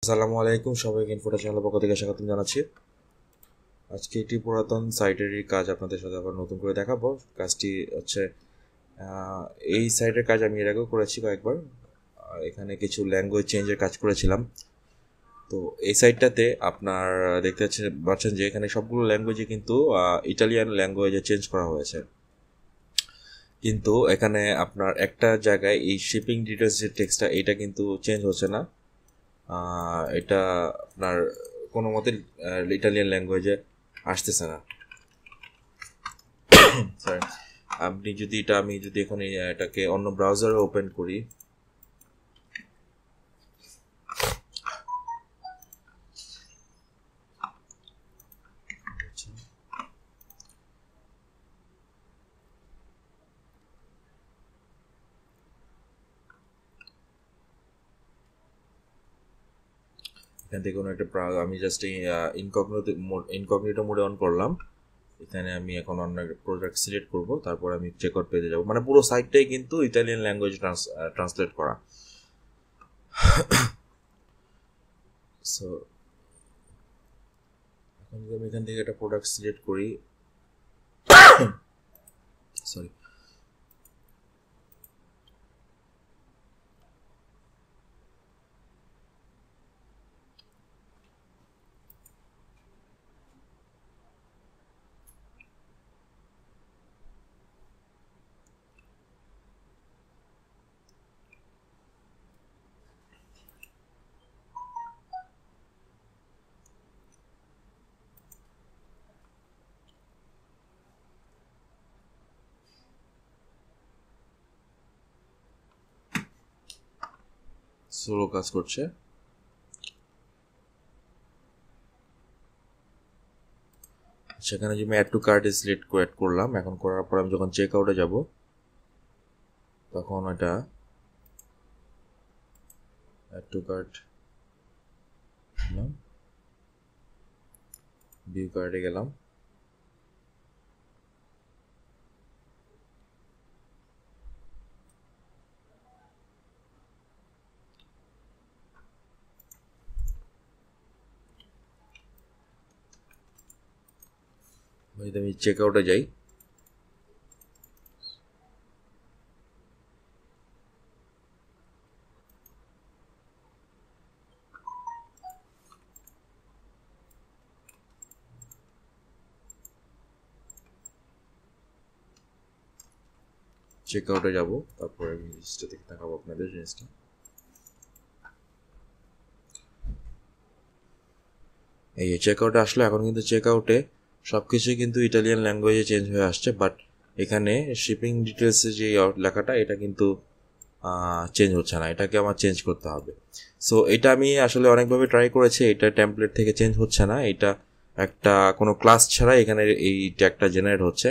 আসসালামু আলাইকুম, সবাইকে ইনফোটা চ্যানেলের পক্ষ থেকে স্বাগতম জানাচ্ছি। আজকে একটি পুরাতন সাইটেরই কাজ আপনাদের সাথে আবার নতুন করে দেখাবো। কাজটি হচ্ছে এই সাইটের কাজ আমি এর আগেও করেছি কয়েকবার। এখানে কিছু ল্যাঙ্গুয়েজ চেঞ্জের কাজ করেছিলাম। তো এই সাইটটাতে আপনার দেখতে পাচ্ছেন যে এখানে সবগুলো ল্যাঙ্গুয়েজে কিন্তু ইটালিয়ান ল্যাঙ্গুয়েজে চেঞ্জ করা হয়েছে, কিন্তু এখানে আপনার একটা জায়গায় এই শিপিং ডিটেলস যে টেক্সটটা এটা কিন্তু চেঞ্জ হচ্ছে না। এটা আপনার কোনো মতে ইটালিয়ান ল্যাঙ্গুয়েজে আসতেছে না। সরি, আমি যদি এখন এটাকে অন্য ব্রাউজারে ওপেন করি, এখান থেকে কোনো একটা আমি জাস্ট ইনকগনিটো মোডে অন করলাম। এখানে আমি এখন অন্য প্রোডাক্ট সিলেক্ট করব, তারপর আমি চেক আউট পেজে যাব। মানে পুরো সাইটটাই কিন্তু ইটালিয়ান ল্যাঙ্গুয়েজ ট্রান্সলেট করা। সো এখন যদি আমি এখান থেকে একটা প্রোডাক্ট সিলেক্ট করি, সরি, স্লো কাজ করছে। সেখানে যে আমি অ্যাড টু কার্টে সিলেক্ট করে অ্যাড করলাম। এখন করার পর আমি যখন চেক আউটে যাব তখন এটা অ্যাড টু কার্ট, ভিউ কার্টে গেলাম। যদি আমি চেক আউটে যাই, চেক আউটে যাবো, তারপরে আমি জিনিসটা দেখে দেখাবো আপনাদের জিনিসটা। এই চেক আউটে আসলে এখন কিন্তু চেক আউটে সব কিছুই কিন্তু ইটালিয়ান ল্যাঙ্গুয়েজে চেঞ্জ হয়ে আসছে, বাট এখানে শিপিং ডিটেলসে যে লেখাটা এটা কিন্তু চেঞ্জ হচ্ছে না। এটাকে আমার চেঞ্জ করতে হবে। সো এটা আমি আসলে অনেকভাবে ট্রাই করেছি, এটা টেমপ্লেট থেকে চেঞ্জ হচ্ছে না। এটা একটা কোনো ক্লাস ছাড়া এখানে এই ট্যাগটা জেনারেট হচ্ছে।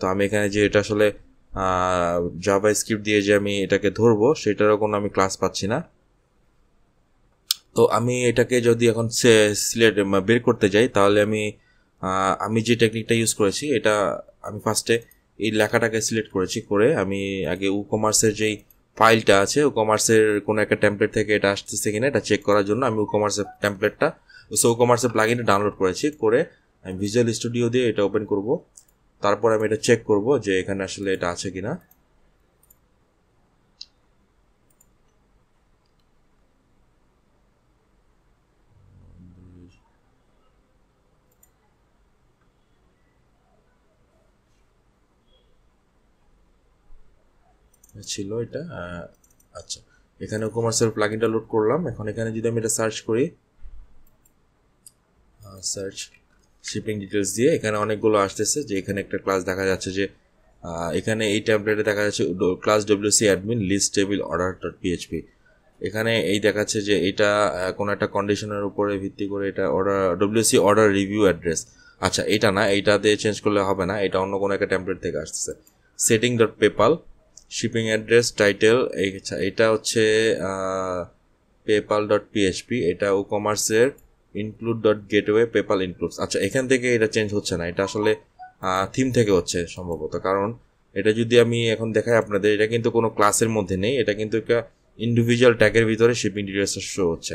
তো আমি এখানে যে এটা আসলে জাভা স্ক্রিপ্ট দিয়ে যে আমি এটাকে ধরবো সেটারও কোনো আমি ক্লাস পাচ্ছি না। তো আমি এটাকে যদি এখন সিলেক্ট বের করতে যাই, তাহলে আমি যে টেকনিকটা ইউজ করেছি, এটা আমি ফার্স্টে এই লেখাটাকে সিলেক্ট করেছি, করে আমি আগে কমার্সের যেই ফাইলটা আছে কমার্সের কোনো একটা টেমপ্লেট থেকে এটা আসতেছে কিনা এটা চেক করার জন্য আমি কমার্সের টেমপ্লেটটা কমার্সের প্লাগইনটা ডাউনলোড করেছি। করে আমি ভিজুয়াল স্টুডিও দিয়ে এটা ওপেন করব। তারপর আমি এটা চেক করব যে এখানে আসলে এটা আছে কিনা। ছিল এটা, আচ্ছা, এখানে কমার্সের প্লাগইনটা লোড করলাম। এখন এখানে যদি আমি এটা সার্চ করি, সার্চ শিপিং ডিটেলস দিয়ে এখানে অনেকগুলো আসতেছে। যে এখানে একটা ক্লাস দেখা যাচ্ছে যে এখানে এই ট্যাবলেটে দেখা যাচ্ছে class WC admin list table order dot PHP. এখানে এই দেখাচ্ছে যে এটা কোনো একটা কন্ডিশনের উপরে ভিত্তি করে এটা order WC order review address. আচ্ছা, এটা না, এইটা দিয়ে চেঞ্জ করলে হবে না, এটা অন্য কোনো একটা ট্যাবলেট থেকে আসতেছে। Setting dot PayPal shipping address title, এটা হচ্ছে পেপাল ডট পিএইচপি। এটা ও কমার্সের include dot gateway PayPal includes. আচ্ছা, এখান থেকে এটা চেঞ্জ হচ্ছে না, এটা আসলে থিম থেকে হচ্ছে সম্ভবত। কারণ এটা যদি আমি এখন দেখাই আপনাদের, এটা কিন্তু কোনো ক্লাসের মধ্যে নেই, এটা কিন্তু একটা ইন্ডিভিজুয়াল ট্যাগের ভিতরে শিপিং ডিটেলস শো হচ্ছে।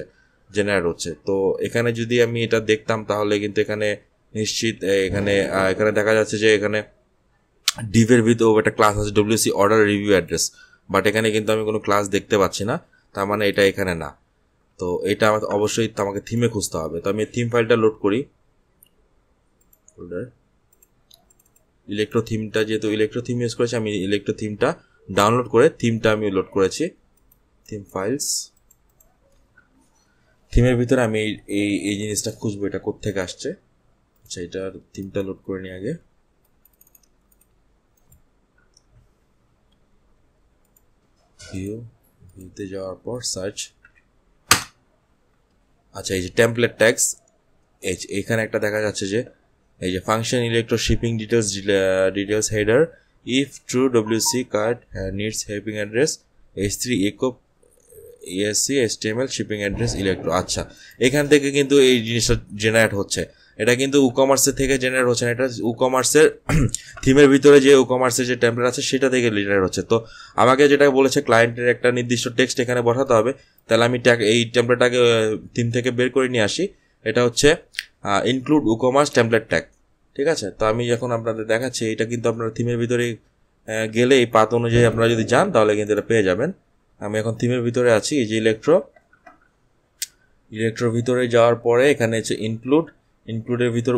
জেনারেট হচ্ছে। তো এখানে যদি আমি এটা দেখতাম তাহলে কিন্তু এখানে নিশ্চিত এখানে এখানে দেখা যাচ্ছে যে এখানে ডিভের ভিতরে একটা ক্লাস আছে WC order review address, but এখানে কিন্তু আমি কোনো ক্লাস দেখতে পাচ্ছি না, তার মানে এটা এখানে না। তো এটা অবশ্যই আমাকে থিমে খুঁজতে হবে। তো আমি থিম ফাইলটা লোড করি, ইলেকট্রো থিমটা, যেহেতু ইলেকট্রো থিম ইউজ করেছি আমি ইলেকট্রো থিমটা ডাউনলোড করে থিমটা আমি লোড করেছি। থিম ফাইলস, থিমের ভিতরে আমি এই এই জিনিসটা খুঁজবো, এটা কোত্থেকে আসছে। আচ্ছা, এটার থিমটা লোড করে নিই আগে। ভিউতে যাওয়ার পর সার্চ, আচ্ছা এই যে টেমপ্লেট ট্যাগস, এখানে একটা দেখা যাচ্ছে যে এই যে function electro shipping details header if true WC card needs helping address H3 echo ESC HTML shipping address electro. আচ্ছা, এখান থেকে কিন্তু এই জিনিসটা জেনারেট হচ্ছে। এটা কিন্তু উকমার্সের থেকে জেনারেট হচ্ছে না, এটা উকমার্সের থিমের ভিতরে যে উকমার্সের যে টেমপ্লেট আছে সেটা থেকে জেনারেট হচ্ছে। তো আমাকে যেটা বলেছে ক্লায়েন্টের একটা নির্দিষ্ট টেক্সট এখানে বসাতে হবে, তাহলে আমি এই টেমপ্লেটটাকে থিম থেকে বের করে নিয়ে আসি। এটা হচ্ছে ইনক্লুড উকমার্স টেমপ্লেট ট্যাগ, ঠিক আছে। তো আমি যখন আপনাদের দেখাচ্ছি, এটা কিন্তু আপনার থিমের ভিতরে গেলে এই পাথ অনুযায়ী আপনারা যদি যান তাহলে কিন্তু এটা পেয়ে যাবেন। আমি এখন থিমের ভিতরে আছি, এই যে ইলেকট্রোর ভিতরে যাওয়ার পরে এখানে হচ্ছে ইনক্লুডের ভিতরে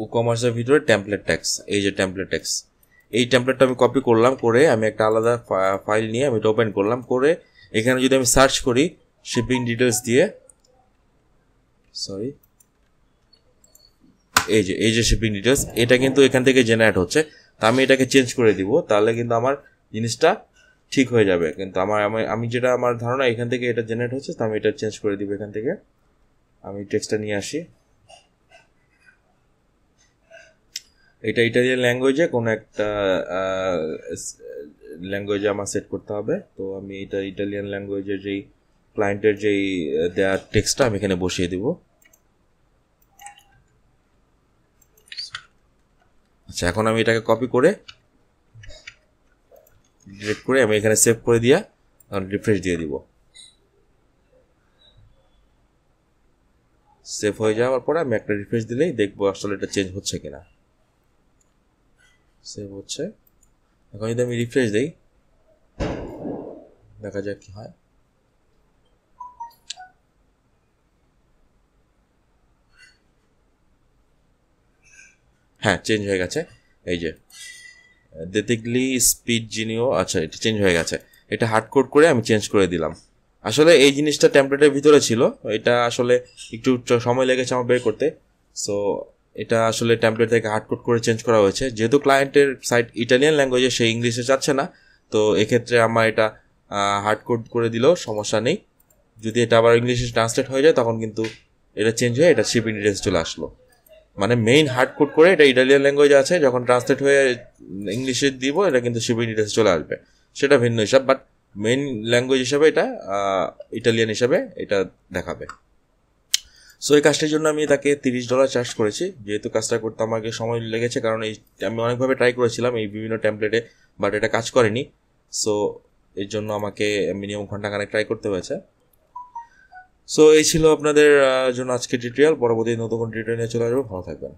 উকমার্সের ভিতরে টেমপ্লেট ট্যাগস, এই যে টেমপ্লেট ট্যাগস, এই টেমপ্লেটটা আমি কপি করলাম, করে আমি একটা আলাদা ফাইল নিয়ে আমি এটা ওপেন করলাম। করে এখানে যদি আমি সার্চ করি শিপিং ডিটেলস দিয়ে, এই যে শিপিং ডিটেলস, এটা কিন্তু এখান থেকে জেনারেট হচ্ছে। তা আমি এটাকে চেঞ্জ করে দিব, তাহলে কিন্তু আমার জিনিসটা ঠিক হয়ে যাবে। কিন্তু আমি যেটা আমার ধারণা এখান থেকে এটা জেনারেট হচ্ছে, তো আমি এটা চেঞ্জ করে দিব। এখান থেকে আমি টেক্সটটা নিয়ে আসি, এটা ইটালিয়ান ল্যাঙ্গুয়েজে কোনো একটা ল্যাঙ্গুয়েজে আমার সেট করতে হবে। তো আমি এটা ইটালিয়ান ল্যাঙ্গুয়েজের যেই ক্লায়েন্টের যেই দেওয়ার টেক্সটটা আমি এখানে বসিয়ে দিব। আচ্ছা, এখন আমি এটাকে কপি করে ডিলিট করে আমি এখানে সেভ করে দিয়া রিফ্রেশ দিয়ে দিব। সেভ হয়ে যাওয়ার পরে আমি একটা রিফ্রেশ দিলেই দেখবো আসলে এটা চেঞ্জ হচ্ছে কিনা। সেভ হচ্ছে। এখন যদি আমি রিফ্রেশ দিই, দেখা যাক কি হয়। হ্যাঁ, চেঞ্জ হয়ে গেছে। এই যে দেতিগলি স্পিড জিনিও, আচ্ছা এটা চেঞ্জ হয়ে গেছে। এটা হার্ড কোড করে আমি চেঞ্জ করে দিলাম। আসলে এই জিনিসটা টেমপ্লেটের ভিতরে ছিল, এটা আসলে একটু সময় লেগেছে আমার বের করতে। সো এটা আসলে টেমপ্লেট থেকে হার্ড কোড করে চেঞ্জ করা হয়েছে। যেহেতু ক্লায়েন্টের সাইট ইটালিয়ান ল্যাঙ্গুয়েজে, সে ইংলিশে চাচ্ছে না, তো এক্ষেত্রে আমার এটা হার্ড কোড করে দিলেও সমস্যা নেই। যদি এটা আবার ইংলিশে ট্রান্সলেট হয়ে যায় তখন কিন্তু এটা চেঞ্জ হয়ে এটা শিপিং ডিটেলস চলে আসলো। মানে মেইন হার্ড কোড করে এটা ইটালিয়ান ল্যাঙ্গুয়েজ আছে, যখন ট্রান্সলেট হয়ে ইংলিশে দিব এটা কিন্তু শিপিং ডিটেলস চলে আসবে, সেটা ভিন্ন হিসাব। বাট মেইন ল্যাঙ্গুয়েজ হিসাবে এটা ইটালিয়ান হিসাবে এটা দেখাবে। সো এই কাজটির জন্য আমি তাকে $30 চার্জ করেছি। যেহেতু কাজটা করতে আমাকে সময় লেগেছে, কারণ আমি অনেকভাবে ট্রাই করেছিলাম এই বিভিন্ন টেমপ্লেটে, বাট এটা কাজ করেনি। সো এর জন্য আমাকে মিনিমাম ঘন্টাখানেক ট্রাই করতে হয়েছে। সো এই ছিল আপনাদের জন্য আজকে টিউটোরিয়াল। পরবর্তী নতুন কোনো টিউটোরিয়াল নিয়ে চলে আসবো। ভালো থাকবেন।